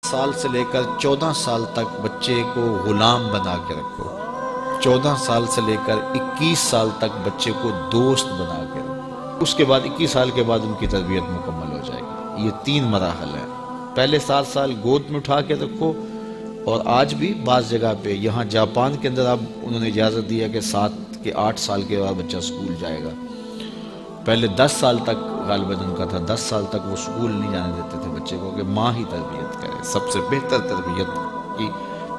سال سے لے کر 14 سال تک بچے کو غلام بنا کے رکھو، 14 سال سے لے کر 21 سال تک بچے کو دوست بنا کے رکھو، اس کے بعد 21 سال کے بعد ان کی تربیت مکمل ہو جائے گی۔ یہ 3 مراحل ہیں۔ پہلے 7 سال گود میں اٹھا کے رکھو، اور آج بھی بعض جگہ پہ، یہاں جاپان کے اندر اب انہوں نے اجازت دیا کہ 7 کے 8 سال کے بعد بچہ اسکول جائے گا۔ پہلے 10 سال تک غالباً ان کا تھا، 10 سال تک وہ اسکول نہیں جانے دیتے تھے بچے کو، کہ ماں ہی تربیت کرے۔ سب سے بہتر تربیت کی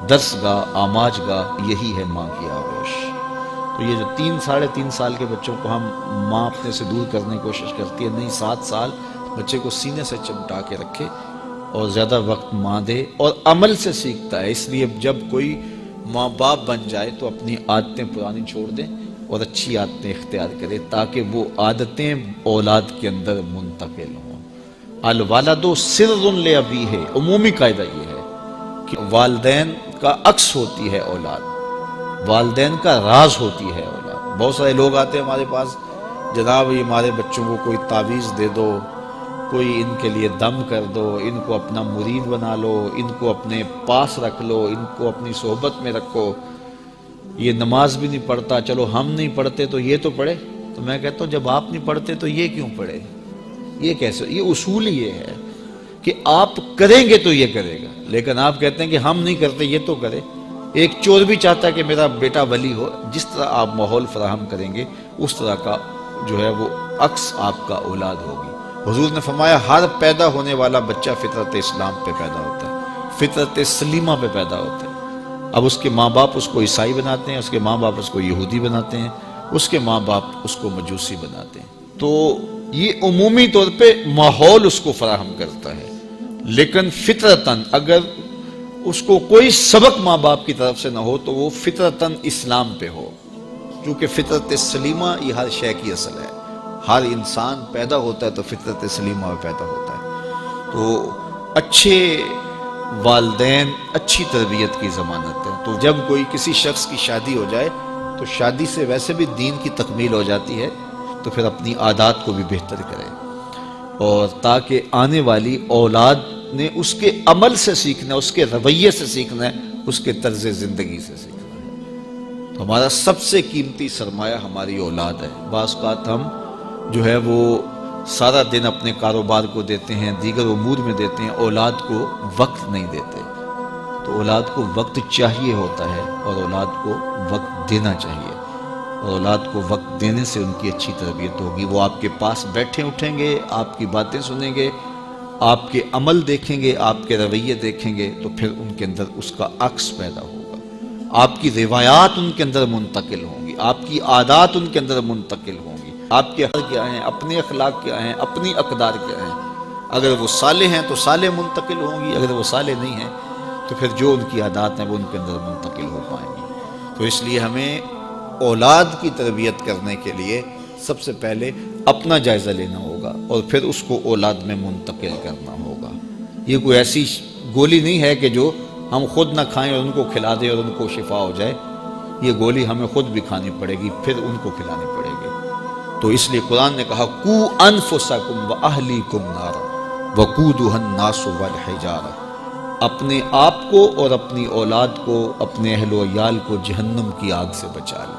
درس گاہ، آماج گاہ یہی ہے ماں کی آغوش۔ تو یہ جو 3 ساڑھے 3 سال کے بچوں کو ہم ماں اپنے سے دور کرنے کی کوشش کرتی ہے، نہیں، 7 سال بچے کو سینے سے چمٹا کے رکھے اور زیادہ وقت ماں دے، اور عمل سے سیکھتا ہے۔ اس لیے جب کوئی ماں باپ بن جائے تو اپنی عادتیں پرانی چھوڑ دیں اور اچھی عادتیں اختیار کرے، تاکہ وہ عادتیں اولاد کے اندر منتقل ہوں۔ الوالد سر لابیہ، عمومی قاعدہ یہ ہے کہ والدین کا عکس ہوتی ہے اولاد، والدین کا راز ہوتی ہے اولاد۔ بہت سارے لوگ آتے ہیں ہمارے پاس، جناب یہ ہمارے بچوں کو کوئی تعویذ دے دو، کوئی ان کے لیے دم کر دو، ان کو اپنا مرید بنا لو، ان کو اپنے پاس رکھ لو، ان کو اپنی صحبت میں رکھو، یہ نماز بھی نہیں پڑھتا، چلو ہم نہیں پڑھتے تو یہ تو پڑھے۔ تو میں کہتا ہوں جب آپ نہیں پڑھتے تو یہ کیوں پڑھے؟ یہ کیسے؟ یہ اصول یہ ہے کہ آپ کریں گے تو یہ کرے گا، لیکن آپ کہتے ہیں کہ ہم نہیں کرتے یہ تو کرے۔ ایک چور بھی چاہتا ہے کہ میرا بیٹا ولی ہو، جس طرح آپ ماحول فراہم کریں گے اس طرح کا جو ہے وہ عکس آپ کا اولاد ہوگی۔ حضور نے فرمایا ہر پیدا ہونے والا بچہ فطرت اسلام پہ پیدا ہوتا ہے، فطرت سلیمہ پہ پیدا ہوتا ہے۔ اب اس کے ماں باپ اس کو عیسائی بناتے ہیں، اس کے ماں باپ اس کو یہودی بناتے ہیں، اس کے ماں باپ اس کو مجوسی بناتے ہیں۔ تو یہ عمومی طور پہ ماحول اس کو فراہم کرتا ہے، لیکن فطرتاً اگر اس کو کوئی سبق ماں باپ کی طرف سے نہ ہو تو وہ فطرتاً اسلام پہ ہو، کیونکہ فطرت سلیمہ یہ ہر شے کی اصل ہے۔ ہر انسان پیدا ہوتا ہے تو فطرت سلیمہ میں پیدا ہوتا ہے۔ تو اچھے والدین اچھی تربیت کی ضمانت ہے۔ تو جب کوئی کسی شخص کی شادی ہو جائے تو شادی سے ویسے بھی دین کی تکمیل ہو جاتی ہے، تو پھر اپنی عادات کو بھی بہتر کرے، اور تاکہ آنے والی اولاد نے اس کے عمل سے سیکھنا ہے، اس کے رویے سے سیکھنا ہے، اس کے طرز زندگی سے سیکھنا ہے۔ تو ہمارا سب سے قیمتی سرمایہ ہماری اولاد ہے۔ بعض اوقات ہم جو ہے وہ سارا دن اپنے کاروبار کو دیتے ہیں، دیگر امور میں دیتے ہیں، اولاد کو وقت نہیں دیتے۔ تو اولاد کو وقت چاہیے ہوتا ہے، اور اولاد کو وقت دینا چاہیے، اور اولاد کو وقت دینے سے ان کی اچھی تربیت ہوگی۔ وہ آپ کے پاس بیٹھے اٹھیں گے، آپ کی باتیں سنیں گے، آپ کے عمل دیکھیں گے، آپ کے رویے دیکھیں گے، تو پھر ان کے اندر اس کا عکس پیدا ہوگا۔ آپ کی روایات ان کے اندر منتقل ہوں گی، آپ کی عادات ان کے اندر منتقل ہوں گی، آپ کے حق کیا ہیں، اپنے اخلاق کیا ہیں، اپنی اقدار کیا ہیں۔ اگر وہ صالح ہیں تو صالح منتقل ہوں گی، اگر وہ صالح نہیں ہیں تو پھر جو ان کی عادات ہیں وہ ان کے اندر منتقل ہو پائیں گی۔ تو اس لیے ہمیں اولاد کی تربیت کرنے کے لیے سب سے پہلے اپنا جائزہ لینا ہوگا، اور پھر اس کو اولاد میں منتقل کرنا ہوگا۔ یہ کوئی ایسی گولی نہیں ہے کہ جو ہم خود نہ کھائیں اور ان کو کھلا دیں اور ان کو شفا ہو جائے۔ یہ گولی ہمیں خود بھی کھانی پڑے گی، پھر ان کو کھلانی پڑے گی۔ تو اس لیے قرآن نے کہا قُوا أَنفُسَكُمْ وَأَهْلِيكُمْ نَارًا وَقُودُهَا النَّاسُ وَالْحِجَارَةُ، اپنے آپ کو اور اپنی اولاد کو، اپنے اہل و عیال کو جہنم کی آگ سے بچا لو،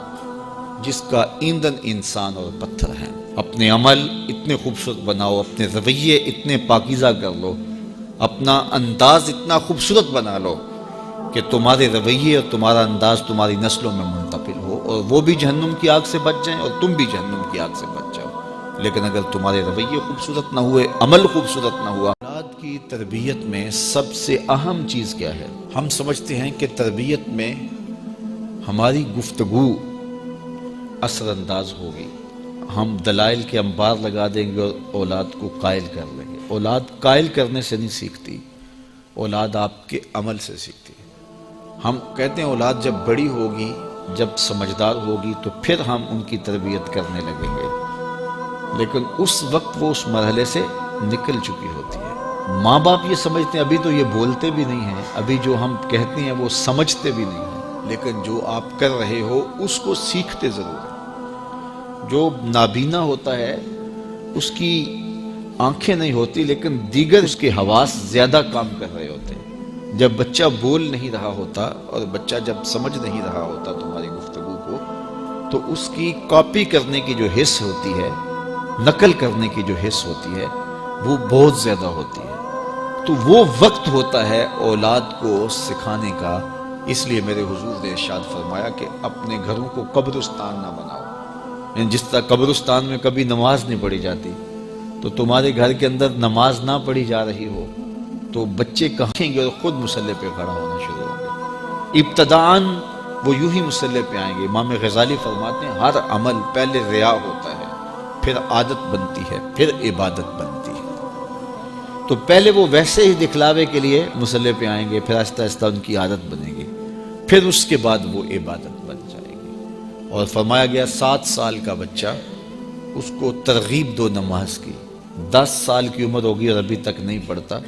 جس کا ایندھن انسان اور پتھر ہیں۔ اپنے عمل اتنے خوبصورت بناؤ، اپنے رویے اتنے پاکیزہ کر لو، اپنا انداز اتنا خوبصورت بنا لو کہ تمہارے رویے اور تمہارا انداز تمہاری نسلوں میں منتقل ہو، اور وہ بھی جہنم کی آگ سے بچ جائیں اور تم بھی جہنم کی آگ سے بچ جاؤ۔ لیکن اگر تمہارے رویے خوبصورت نہ ہوئے، عمل خوبصورت نہ ہوا۔ اولاد کی تربیت میں سب سے اہم چیز کیا ہے؟ ہم سمجھتے ہیں کہ تربیت میں ہماری گفتگو اثر انداز ہوگی، ہم دلائل کے انبار لگا دیں گے اور اولاد کو قائل کر لیں گے۔ اولاد قائل کرنے سے نہیں سیکھتی، اولاد آپ کے عمل سے سیکھتی ہے۔ ہم کہتے ہیں اولاد جب بڑی ہوگی، جب سمجھدار ہوگی تو پھر ہم ان کی تربیت کرنے لگیں گے، لیکن اس وقت وہ اس مرحلے سے نکل چکی ہوتی ہے۔ ماں باپ یہ سمجھتے ہیں ابھی تو یہ بولتے بھی نہیں ہیں، ابھی جو ہم کہتے ہیں وہ سمجھتے بھی نہیں ہیں، لیکن جو آپ کر رہے ہو اس کو سیکھتے ضرور ہیں۔ جو نابینا ہوتا ہے اس کی آنکھیں نہیں ہوتی، لیکن دیگر اس کے حواس زیادہ کام کر رہے ہوتے ہیں۔ جب بچہ بول نہیں رہا ہوتا اور بچہ جب سمجھ نہیں رہا ہوتا تمہاری گفتگو کو، تو اس کی کاپی کرنے کی جو حص ہوتی ہے، نقل کرنے کی جو حص ہوتی ہے، وہ بہت زیادہ ہوتی ہے۔ تو وہ وقت ہوتا ہے اولاد کو سکھانے کا۔ اس لیے میرے حضور نے ارشاد فرمایا کہ اپنے گھروں کو قبرستان نہ بناؤ۔ یعنی جس طرح قبرستان میں کبھی نماز نہیں پڑھی جاتی، تو تمہارے گھر کے اندر نماز نہ پڑھی جا رہی ہو تو بچے کہیں گے اور خود مصلی پہ کھڑا ہونا شروع ہوں گے۔ ابتداً وہ یوں ہی مصلی پہ آئیں گے۔ امام غزالی فرماتے ہیں ہر عمل پہلے ریا ہوتا ہے، پھر عادت بنتی ہے، پھر عبادت بنتی ہے۔ تو پہلے وہ ویسے ہی دکھلاوے کے لیے مصلی پہ آئیں گے، پھر آہستہ آہستہ ان کی عادت بنے گی، پھر اس کے بعد وہ عبادت بن جائے گی۔ اور فرمایا گیا 7 سال کا بچہ، اس کو ترغیب دو نماز کی۔ 10 سال کی عمر ہوگی اور ابھی تک نہیں پڑھتا،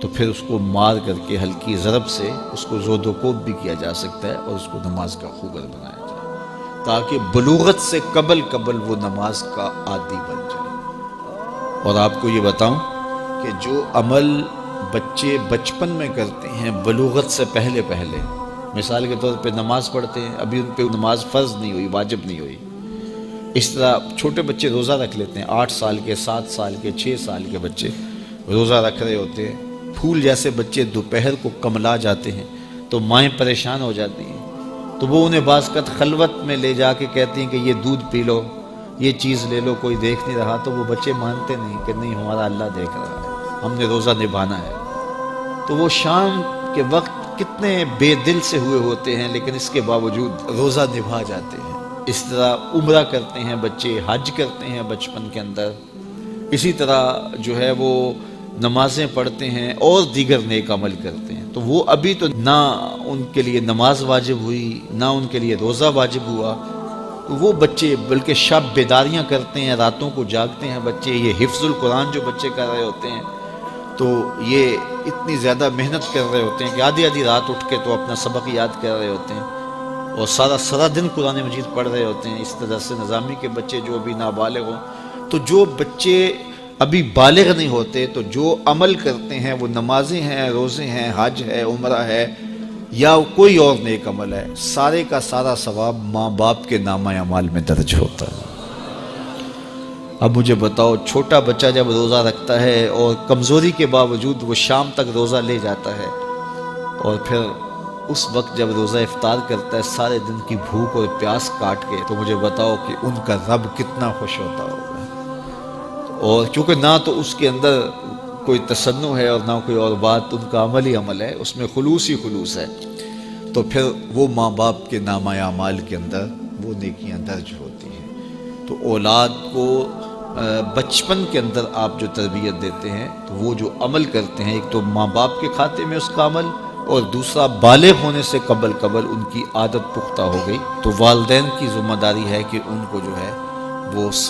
تو پھر اس کو مار کر کے ہلکی ضرب سے اس کو زود و کوب بھی کیا جا سکتا ہے اور اس کو نماز کا خوگر بنایا جائے، تاکہ بلوغت سے قبل وہ نماز کا عادی بن جائے۔ اور آپ کو یہ بتاؤں کہ جو عمل بچے بچپن میں کرتے ہیں بلوغت سے پہلے، مثال کے طور پہ نماز پڑھتے ہیں، ابھی ان پہ نماز فرض نہیں ہوئی، واجب نہیں ہوئی۔ اس طرح چھوٹے بچے روزہ رکھ لیتے ہیں، 8 سال کے، 7 سال کے، 6 سال کے بچے روزہ رکھ رہے ہوتے ہیں۔ پھول جیسے بچے دوپہر کو کملا جاتے ہیں تو مائیں پریشان ہو جاتی ہیں، تو وہ انہیں بعض اوقات خلوت میں لے جا کے کہتی ہیں کہ یہ دودھ پی لو، یہ چیز لے لو، کوئی دیکھ نہیں رہا۔ تو وہ بچے مانتے نہیں کہ نہیں، ہمارا اللہ دیکھ رہا ہے، ہم نے روزہ نبھانا ہے۔ تو وہ شام کے وقت کتنے بے دل سے ہوئے ہوتے ہیں، لیکن اس کے باوجود روزہ نبھا جاتے ہیں۔ اس طرح عمرہ کرتے ہیں بچے، حج کرتے ہیں بچپن کے اندر، اسی طرح جو ہے وہ نمازیں پڑھتے ہیں اور دیگر نیک عمل کرتے ہیں۔ تو وہ ابھی تو نہ ان کے لیے نماز واجب ہوئی، نہ ان کے لیے روزہ واجب ہوا، تو وہ بچے بلکہ شب بیداریاں کرتے ہیں، راتوں کو جاگتے ہیں بچے۔ یہ حفظ القرآن جو بچے کر رہے ہوتے ہیں، تو یہ اتنی زیادہ محنت کر رہے ہوتے ہیں کہ آدھی رات اٹھ کے تو اپنا سبق یاد کر رہے ہوتے ہیں، اور سارا دن قرآن مجید پڑھ رہے ہوتے ہیں۔ اس طرح سے نظامی کے بچے جو ابھی نابالغ ہوں، تو جو بچے ابھی بالغ نہیں ہوتے، تو جو عمل کرتے ہیں وہ نمازیں ہیں، روزے ہیں، حج ہے، عمرہ ہے، یا کوئی اور نیک عمل ہے، سارے کا سارا ثواب ماں باپ کے نامہ اعمال میں درج ہوتا ہے۔ اب مجھے بتاؤ، چھوٹا بچہ جب روزہ رکھتا ہے اور کمزوری کے باوجود وہ شام تک روزہ لے جاتا ہے، اور پھر اس وقت جب روزہ افطار کرتا ہے سارے دن کی بھوک اور پیاس کاٹ کے، تو مجھے بتاؤ کہ ان کا رب کتنا خوش ہوتا ہوگا۔ اور چونکہ نہ تو اس کے اندر کوئی تصنع ہے اور نہ کوئی اور بات، ان کا عمل ہی عمل ہے، اس میں خلوص ہی خلوص ہے، تو پھر وہ ماں باپ کے نامہ اعمال کے اندر وہ نیکیاں درج ہوتی ہیں۔ تو اولاد کو بچپن کے اندر آپ جو تربیت دیتے ہیں، تو وہ جو عمل کرتے ہیں، ایک تو ماں باپ کے کھاتے میں اس کا عمل، اور دوسرا بالغ ہونے سے قبل ان کی عادت پختہ ہو گئی، تو والدین کی ذمہ داری ہے کہ ان کو جو ہے وہ